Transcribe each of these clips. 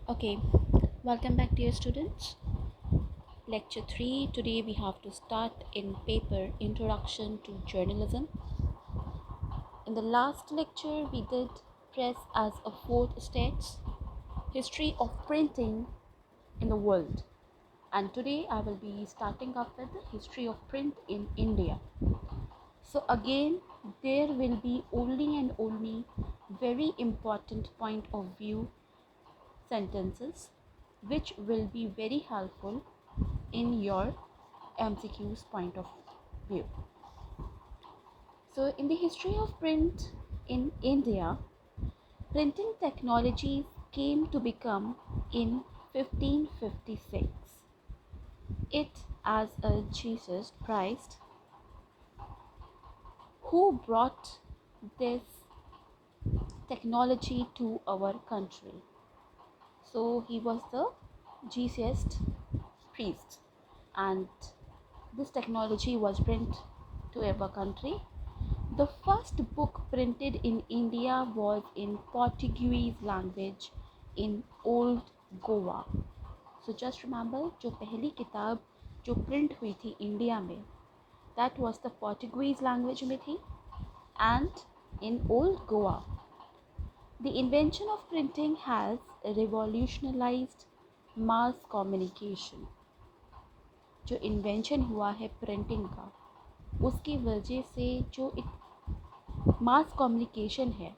Okay, welcome back, dear students. Lecture 3. Today we have to start in paper Introduction to Journalism. In the last lecture, we did press as a fourth stage, history of printing in the world. And today I will be starting up with the history of print in India. So again, there will be only and only very important point of view sentences which will be very helpful in your MCQ's point of view. So, in the history of print in India, printing technologies came to become in 1556. It as a Jesus Christ who brought this technology to our country. So, he was the Jesus priest, and this technology was brought to our country. The first book printed in India was in Portuguese language in Old Goa. So just remember, जो पहली किताब जो print हुई थी India में, that was the Portuguese language में थी and in Old Goa. The invention of printing has revolutionized mass communication. जो इन्वेंशन हुआ है प्रिंटिंग का, उसकी वजह से जो एक मास कम्युनिकेशन है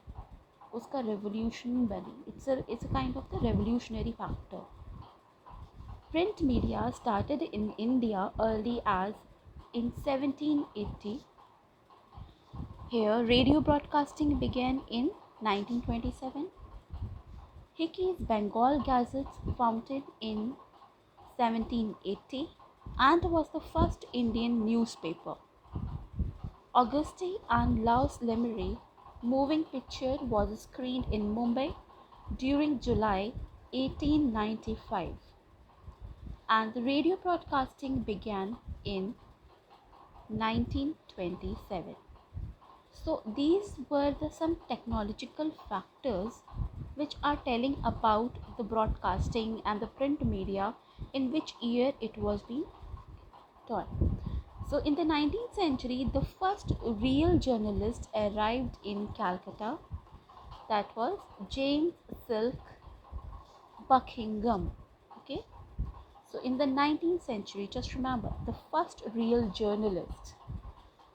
उसका रेवोल्यूशन बनी. It's a kind of the revolutionary factor. Print media started in India early as in 1780. Here radio broadcasting began in 1927. Hickey's Bengal Gazette founded in 1780 and was the first Indian newspaper. Auguste and Laus Lemery moving picture was screened in Mumbai during July 1895, and the radio broadcasting began in 1927. So these were some technological factors which are telling about the broadcasting and the print media, in which year it was being taught. So in the 19th century, the first real journalist arrived in Calcutta. That was James Silk Buckingham. Okay. So in the 19th century, just remember, the first real journalist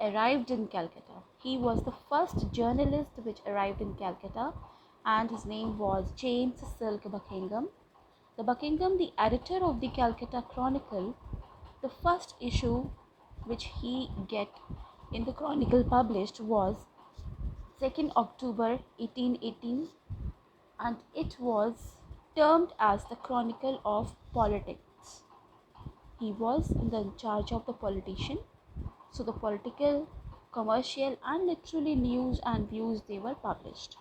arrived in Calcutta. He was the first journalist which arrived in Calcutta, and his name was James Silk Buckingham. The Buckingham, the editor of the Calcutta Chronicle, the first issue which he get in the Chronicle published was 2nd October 1818, and it was termed as the Chronicle of Politics. He was in the charge of the politician, so the political, commercial and literally news and views, they were published.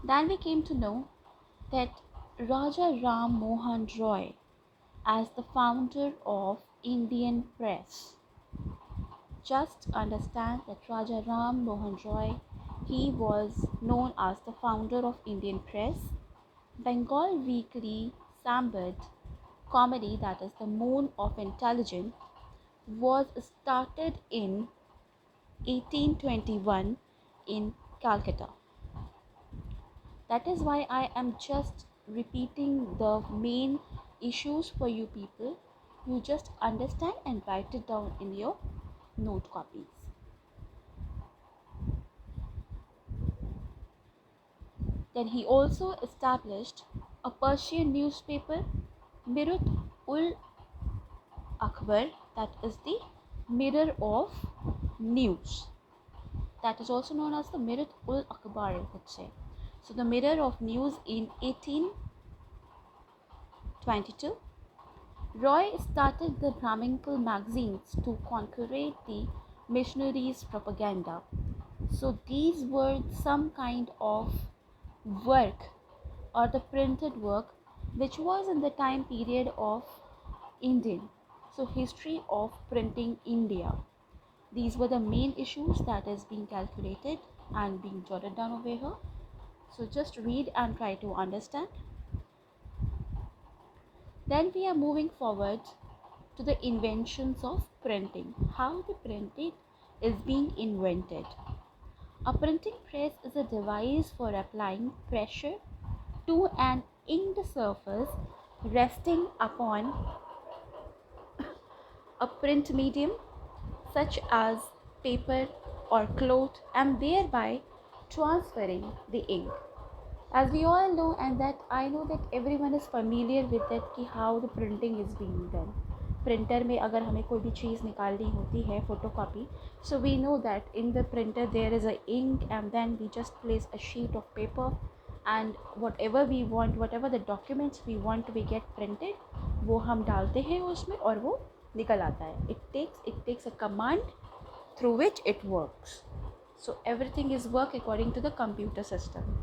Then we came to know that Raja Ram Mohan Roy, as the founder of Indian Press. Just understand that Raja Ram Mohan Roy, he was known as the founder of Indian Press. Bengal Weekly Sambad comedy, that is the Moon of Intelligence, was started in 1821 in Calcutta. That is why I am just repeating the main issues for you people. You just understand and write it down in your note copies. Then he also established a Persian newspaper, Mirut ul Akbar, that is the mirror of news. That is also known as the Mirut ul Akbar, I would say. So the mirror of news in 1822. Roy started the Brahminical magazines to concurrent the missionaries' propaganda. So these were some kind of work or the printed work which was in the time period of Indian. So history of printing India. These were the main issues that is being calculated and being jotted down over here. So just read and try to understand. Then we are moving forward to the inventions of printing. How the printing is being invented. A printing press is a device for applying pressure to an inked surface resting upon a print medium such as paper or cloth, and thereby transferring the ink. As we all know, and that I know that everyone is familiar with that कि how the printing is being done. Printer में अगर हमें कोई भी चीज़ निकालनी होती है photocopy, so we know that in the printer there is a ink, and then we just place a sheet of paper, and whatever we want, whatever the documents we want to be get printed, वो हम डालते हैं उसमें और वो निकल आता है. It takes a command through which it works. So everything is work according to the computer system.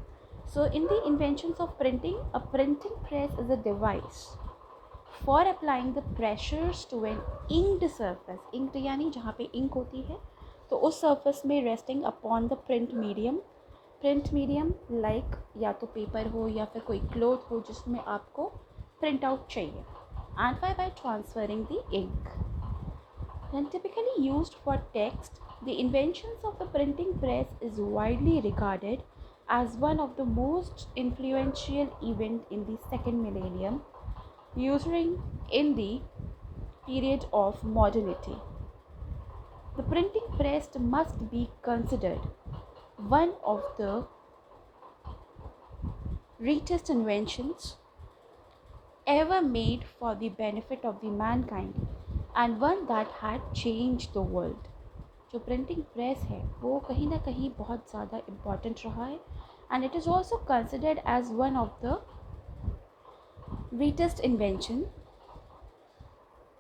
So in the inventions of printing, a printing press is a device for applying the pressures to an inked surface. Inked यानी जहाँ पे ink होती है, तो उस surface में resting upon the print medium like या तो paper हो या फिर कोई cloth हो जिसमें आपको print out चाहिए, and by transferring the ink. Then typically used for text, the inventions of the printing press is widely regarded as one of the most influential events in the second millennium, ushering in the period of modernity. The printing press must be considered one of the greatest inventions ever made for the benefit of the mankind, and one that had changed the world. जो printing press है वो कहीं ना कहीं बहुत ज़्यादा important रहा है, and it is also considered as one of the greatest invention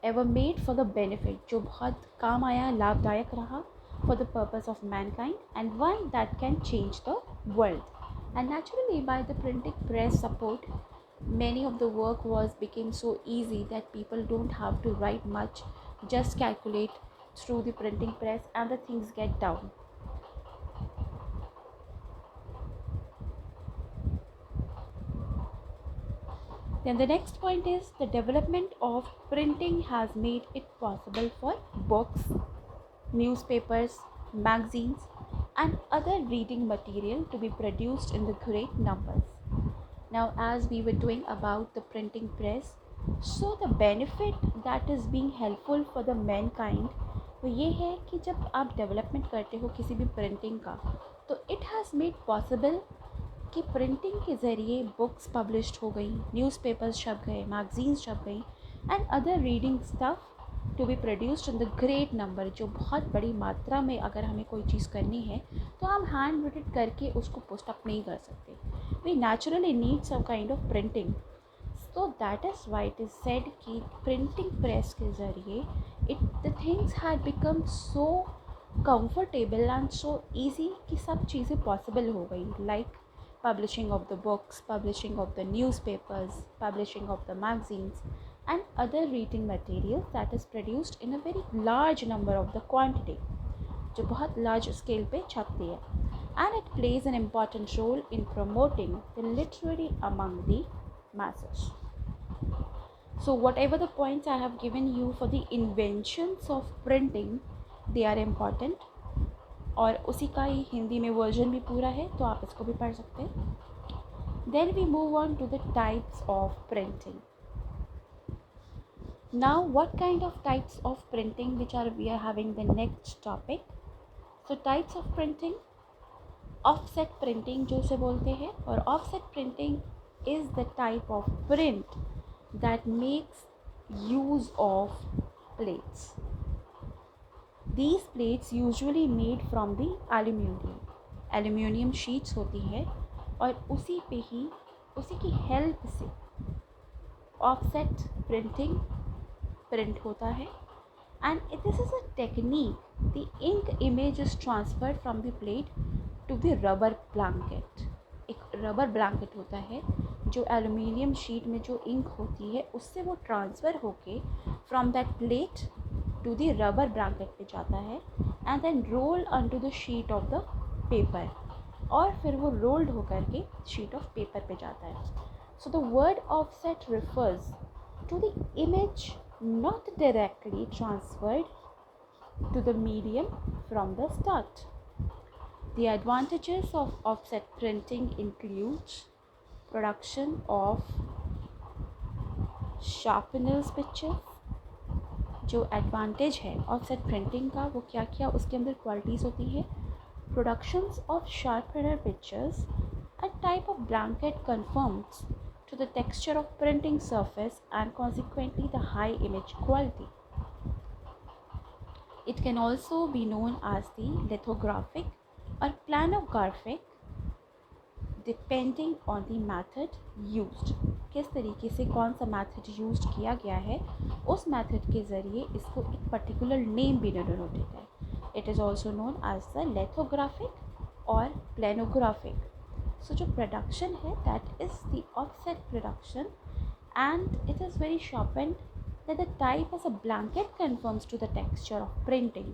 ever made for the benefit, जो बहुत काम आया, लाभदायक रहा for the purpose of mankind, and one that can change the world. And naturally, by the printing press support, many of the work became so easy that people don't have to write much, just calculate through the printing press and the things get down. Then the next point is the development of printing has made it possible for books, newspapers, magazines, and other reading material to be produced in the great numbers. Now, as we were doing about the printing press, so the benefit that is being helpful for the mankind, वो ये है कि जब आप development करते हो किसी भी प्रिंटिंग का, तो इट हैज़ मेड पॉसिबल कि प्रिंटिंग के ज़रिए बुक्स पब्लिश्ड हो गई, न्यूज़पेपर्स छप गए, मैगज़ीन्स छप गई, and other reading stuff to be produced in the great number. जो बहुत बड़ी मात्रा में अगर हमें कोई चीज़ करनी है तो हम हैंड रिटेड करके उसको पोस्ट अप नहीं कर सकते. We naturally need some kind of printing. So that is why it is said कि प्रिंटिंग प्रेस के ज़रिए the things had become so comfortable and so easy कि सब चीज़ें पॉसिबल हो गई, like publishing of the books, publishing of the newspapers, publishing of the magazines, and other reading materials that is produced in a very large number of the quantity, जो बहुत large scale पे छपती है, and it plays an important role in promoting the literary among the masses. So whatever the points I have given you for the inventions of printing, they are important. और उसी का ही हिंदी में version भी पूरा है, तो आप इसको भी पढ़ सकते हैं. Then we move on to the types of printing. Now what kind of types of printing which are we are having the next topic. So types of printing, offset printing जो उसे बोलते हैं, और offset printing is the type of print that makes use of plates. These plates usually made from the aluminium sheets होती है, और उसी पे ही उसी की हेल्प से ऑफसेट प्रिंटिंग प्रिंट होता है. And this is a technique. The ink image is transferred from the plate to the rubber blanket. एक रबर ब्लैंकेट होता है जो एलुमिनियम शीट में जो इंक होती है उससे वो ट्रांसफ़र होके from that plate to the rubber blanket पे जाता है, and then roll on the sheet of the paper, और फिर वो रोल्ड होकर के शीट ऑफ पेपर पे जाता है. So the word offset refers to the image not directly transferred to the medium from the start. The advantages of offset printing include production of sharpeners pictures. जो advantage है offset printing का वो क्या क्या उसके अंदर क्वालिटीज़ होती है. Productions of sharpener pictures, a type of blanket conforms to the texture of printing surface and consequently the high image quality. It can also be known as the lithographic or planographic depending on the method used. किस तरीके से कौन सा method use किया गया है उस method के ज़रिए इसको एक पर्टिकुलर नेम भी डिनोटेड है. It is also known as the lithographic और प्लेनोग्राफिक. सो जो प्रोडक्शन है that is the offset production and it is very sharpened that the type as a blanket conforms to the texture of printing.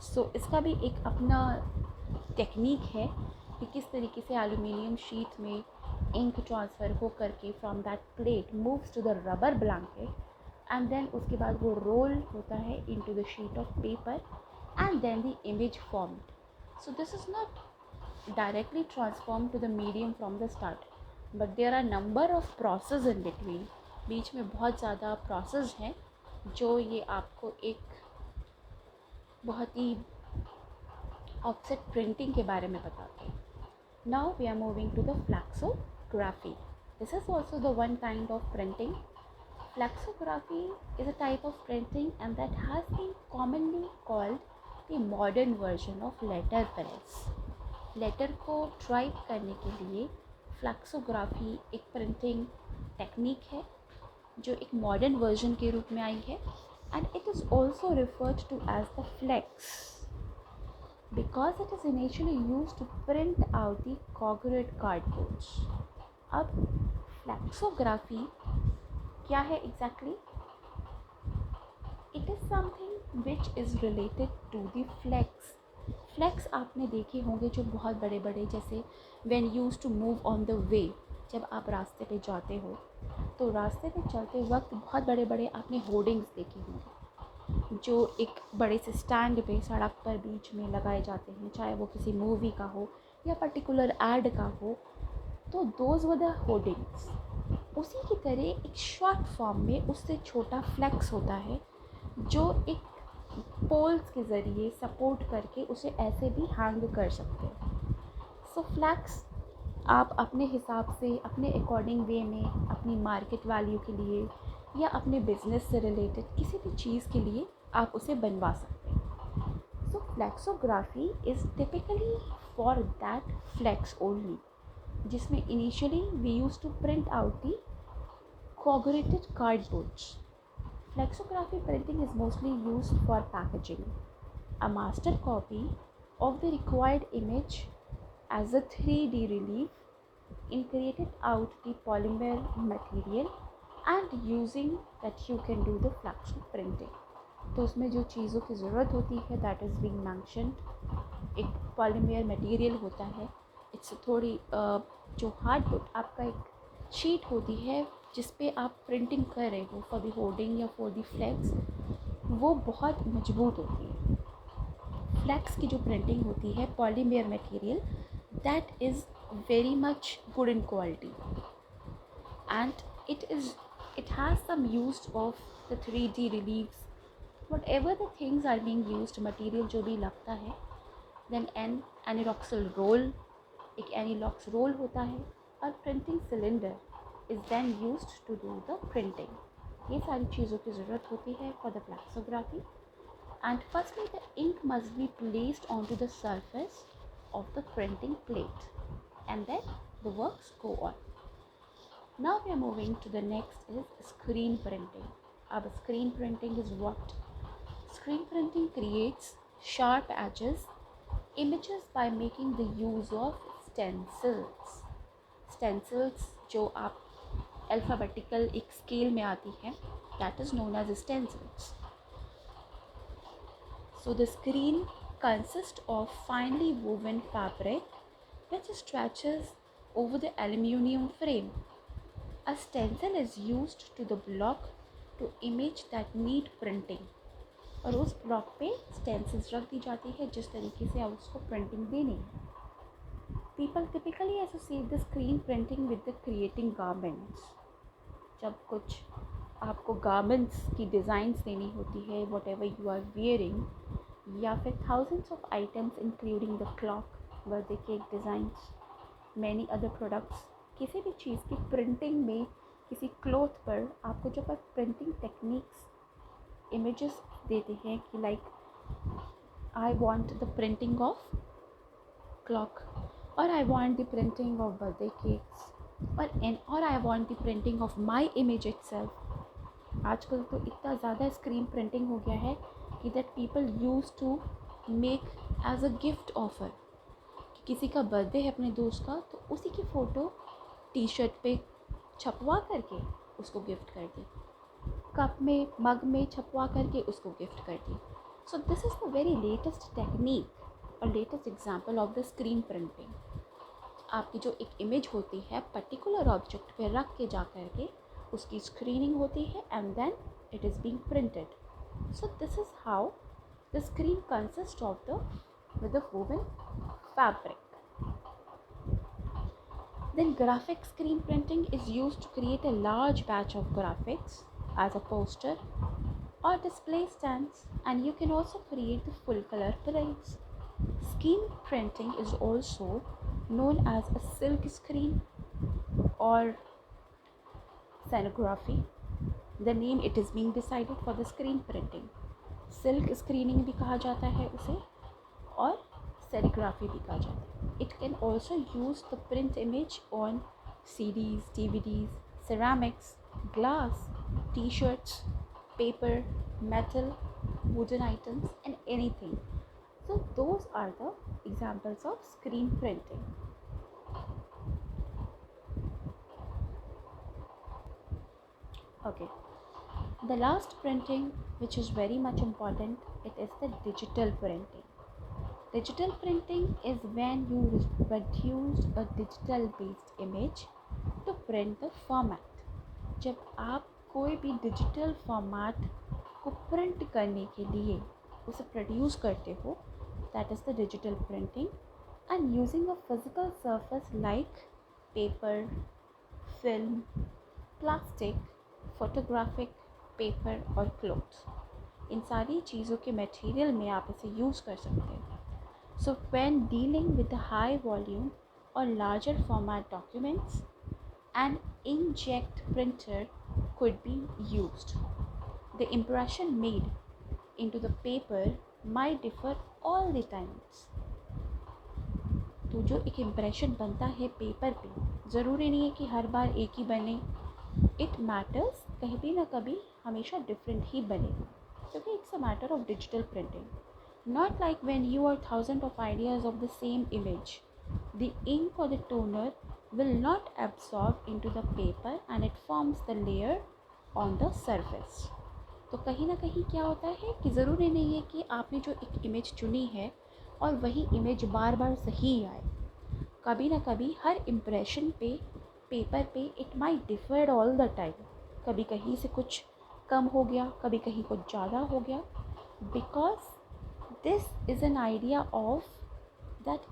So इसका भी एक अपना technique है कि किस तरीके से एल्यूमिनियम शीट में इंक ट्रांसफ़र हो करके from that plate moves to the rubber blanket and then उसके बाद वो रोल होता है into the sheet of paper and then the image formed. So this is not directly transform to the medium from the start but there are number of process in between. बीच में बहुत ज़्यादा process हैं जो ये आपको एक बहुत ही ऑफसेट प्रिंटिंग के बारे में बताते हैं. Now we are moving to the flexography. This is also the one kind of printing. Flexography is a type of printing and that has been commonly called the modern version of letterpress. Letter को type करने के लिए फ्लैक्सोग्राफी एक printing technique है जो एक modern version के रूप में आई है and it is also referred to as the flex because it is initially used to print out the corrugated cardboards. अब flexography क्या है exactly? It is something which is related to the flex. Flex आपने देखे होंगे जो बहुत बड़े बड़े जैसे when used to move on the way. जब आप रास्ते पे जाते हो तो रास्ते पे चलते वक्त बहुत बड़े बड़े आपने होर्डिंग्स देखे होंगे जो एक बड़े से स्टैंड पे सड़क पर बीच में लगाए जाते हैं, चाहे वो किसी मूवी का हो या पर्टिकुलर एड का हो. तो दोज वर द होर्डिंग्स. उसी की तरह एक शॉर्ट फॉर्म में उससे छोटा फ्लेक्स होता है जो एक पोल्स के ज़रिए सपोर्ट करके उसे ऐसे भी हैंग कर सकते हैं. सो फ्लेक्स आप अपने हिसाब से अपने अकॉर्डिंग वे में अपनी मार्केट वैल्यू के लिए या अपने बिजनेस से रिलेटेड किसी भी चीज़ के लिए आप उसे बनवा सकते हैं. So flexography is typically for that flex only जिसमें initially we use to print out the corrugated cardboards. Flexography printing is mostly used for packaging. A master copy of the required image as a 3D relief in created out the polymer material and using that you can do the flexo printing. तो उसमें जो चीज़ों की ज़रूरत होती है that is being mentioned. एक polymer material होता है. इट्स थोड़ी जो हार्डवुड आपका एक शीट होती है जिस पे आप प्रिंटिंग कर रहे हो फॉर द होर्डिंग या फॉर द फ्लेक्स, वो बहुत मजबूत होती है. फ्लेक्स की जो प्रिंटिंग होती है polymer material that is very much good in quality and it has some use of the 3D reliefs. Whatever the things are being used, material जो भी लगता है, then an aniloxyl roll, एक anilox roll होता है और printing cylinder is then used to do the printing. ये सारी चीज़ों की ज़रूरत होती है for the flexography. And firstly the ink must be placed onto the surface of the printing plate and then the works go on. Now we are moving to the next is screen printing. Ab screen printing is what? Screen printing creates sharp edges images by making the use of stencils. Stencils जो आप alphabetical एक scale में आती है that is known as stencils. So the screen consists of finely woven fabric which stretches over the aluminium frame. A stencil is used to the block to image that need printing. और उस block पे stencils रख दी जाती है जिस तरीके से आप उसको प्रिंटिंग देनी है. People typically associate the screen printing with the creating garments. जब कुछ आपको गारमेंट्स की डिज़ाइंस देनी होती है, whatever you are wearing, या फिर thousands of items including the clock, birthday cake designs, many other products, किसी भी चीज़ की प्रिंटिंग में किसी क्लॉथ पर आपको जब आप प्रिंटिंग टेक्निक्स इमेजेस देते हैं कि like I want the printing of clock, और I want the printing of birthday cakes, और I want the printing of my image itself. आजकल तो इतना ज़्यादा स्क्रीन प्रिंटिंग हो गया है कि that people use to make as a gift offer. किसी का बर्थडे है अपने दोस्त का, तो उसी की फ़ोटो टी शर्ट पे छपवा करके उसको गिफ्ट कर दी, कप में मग में छपवा करके उसको गिफ्ट कर दी. So this is the very latest technique और latest example of the screen printing. आपकी जो एक इमेज होती है पर्टिकुलर ऑब्जेक्ट पे रख के जा करके उसकी स्क्रीनिंग होती है and then it is being printed. So this is how the screen consist of the with the woven fabric. Then graphic screen printing is used to create a large batch of graphics as a poster or display stands, and you can also create the full color prints. Screen printing is also known as a silk screen or scenography. The name it is being decided for the screen printing. Silk screening भी कहा जाता है उसे और serigraphy भी कहा जाता है. It can also use the print image on CDs, DVDs, ceramics, glass, t-shirts, paper, metal, wooden items and anything. So those are the examples of screen printing. Okay, the last printing which is very much important, it is the digital printing. Digital printing is when you produce a digital based image to print the format. जब आप कोई भी digital format को print करने के लिए उसे produce करते हो, that is the digital printing. And using a physical surface like paper, film, plastic, photographic paper और क्लॉथ, इन सारी चीज़ों के मटेरियल में आप इसे यूज़ कर सकते हैं. So when dealing with a high volume or larger format documents, an inkjet printer could be used. The impression made into the paper might differ all the times. तो जो एक इम्प्रेशन बनता है पेपर पे, ज़रूरी नहीं है कि हर बार एक ही बने. इट मैटर्स, कहीं भी ना कभी हमेशा डिफरेंट ही बनेगा, क्योंकि it's a matter of digital printing. Not like when you are thousands of ideas of the same image. The ink or the toner will not absorb into the paper and it forms the layer on the surface. तो कहीं ना कहीं क्या होता है कि ज़रूरी नहीं है कि आपने जो एक इमेज चुनी है और वही इमेज बार बार सही आए. कभी ना कभी हर इम्प्रेशन पे पेपर पे it might differ all the time. कभी कहीं से कुछ कम हो गया, कभी कहीं कुछ ज़्यादा हो गया, because this is an idea of that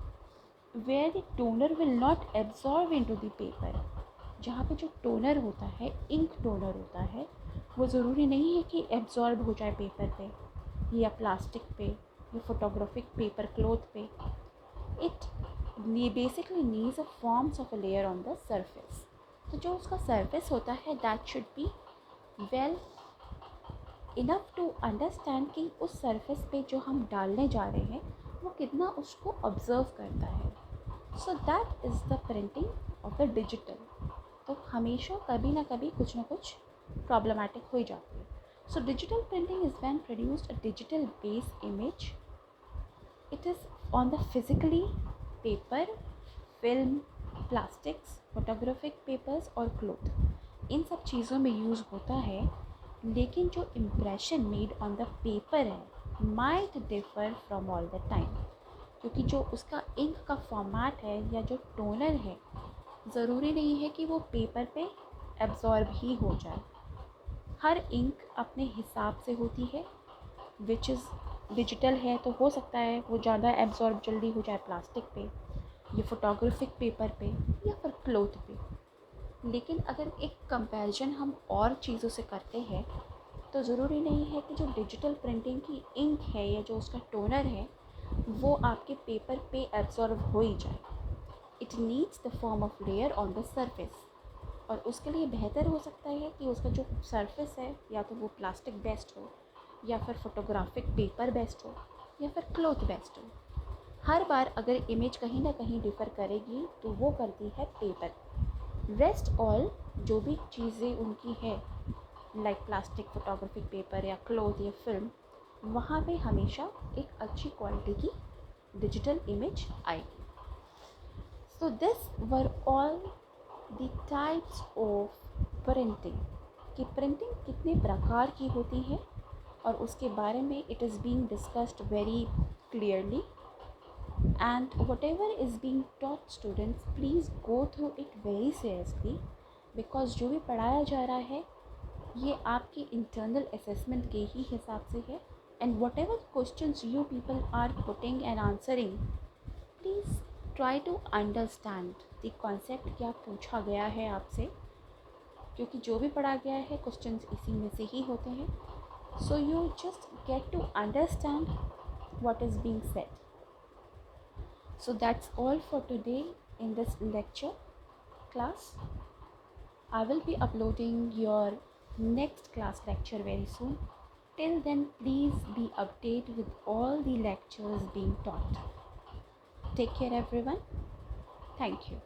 where the toner will not absorb into the paper. जहाँ पे जो टोनर होता है, इंक टोनर होता है, वो ज़रूरी नहीं है कि एब्जॉर्ब हो जाए पेपर पे या प्लास्टिक पे या फोटोग्राफिक पेपर क्लॉथ पे. It basically needs a forms of a layer on the surface. तो जो उसका सरफेस होता है that should be well enough to understand कि उस सरफेस पे जो हम डालने जा रहे हैं वो कितना उसको ऑब्ज़र्व करता है. सो that is the printing of the digital. तो हमेशा कभी ना कभी कुछ ना कुछ प्रॉब्लमेटिक हो जाती है. So digital printing is when produced a digital based image. It is on the physically paper, film, plastics, photographic papers और क्लॉथ, इन सब चीज़ों में यूज़ होता है. लेकिन जो impression made on the paper है might differ from all the time, क्योंकि जो उसका इंक का फॉर्मेट है या जो टोनर है ज़रूरी नहीं है कि वो पेपर पे एब्जॉर्ब ही हो जाए। हर इंक अपने हिसाब से होती है, विच इज़ डिजिटल है तो हो सकता है वो ज़्यादा एब्जॉर्ब जल्दी हो जाए प्लास्टिक पे या फोटोग्राफिक पेपर पे या फिर क्लोथ पे। लेकिन अगर एक कंपैरिजन हम और चीज़ों से करते हैं तो ज़रूरी नहीं है कि जो डिजिटल प्रिंटिंग की इंक है या जो उसका टोनर है वो आपके पेपर पे एब्जॉर्ब हो ही जाए। It needs the form of layer on the surface, और उसके लिए बेहतर हो सकता है कि उसका जो सरफेस है या तो वो प्लास्टिक बेस्ड हो या फिर फोटोग्राफिक पेपर बेस्ड हो या फिर क्लॉथ बेस्ड हो। हर बार अगर इमेज कहीं ना कहीं डिफ़र करेगी तो वो करती है पेपर। रेस्ट ऑल जो भी चीज़ें उनकी है लाइक प्लास्टिक, फोटोग्राफिक पेपर या क्लॉथ या फिल्म, वहाँ पे हमेशा एक अच्छी क्वालिटी की डिजिटल इमेज आएगी। So this were all the types of printing, कि प्रिंटिंग कितने प्रकार की होती है और उसके बारे में it is being discussed very clearly. And whatever is being taught students, please go through it very seriously, because जो भी पढ़ाया जा रहा है ये आपके इंटरनल असेसमेंट के ही हिसाब से है। And whatever questions you people are putting and answering, please try to understand the concept क्या पूछा गया है आपसे, क्योंकि जो भी पढ़ा गया है क्वेश्चंस इसी में से ही होते हैं। So you just get to understand what is being said. So that's all for today in this lecture class. I will be uploading your next class lecture very soon. Till then, please be updated with all the lectures being taught. Take care everyone. Thank you.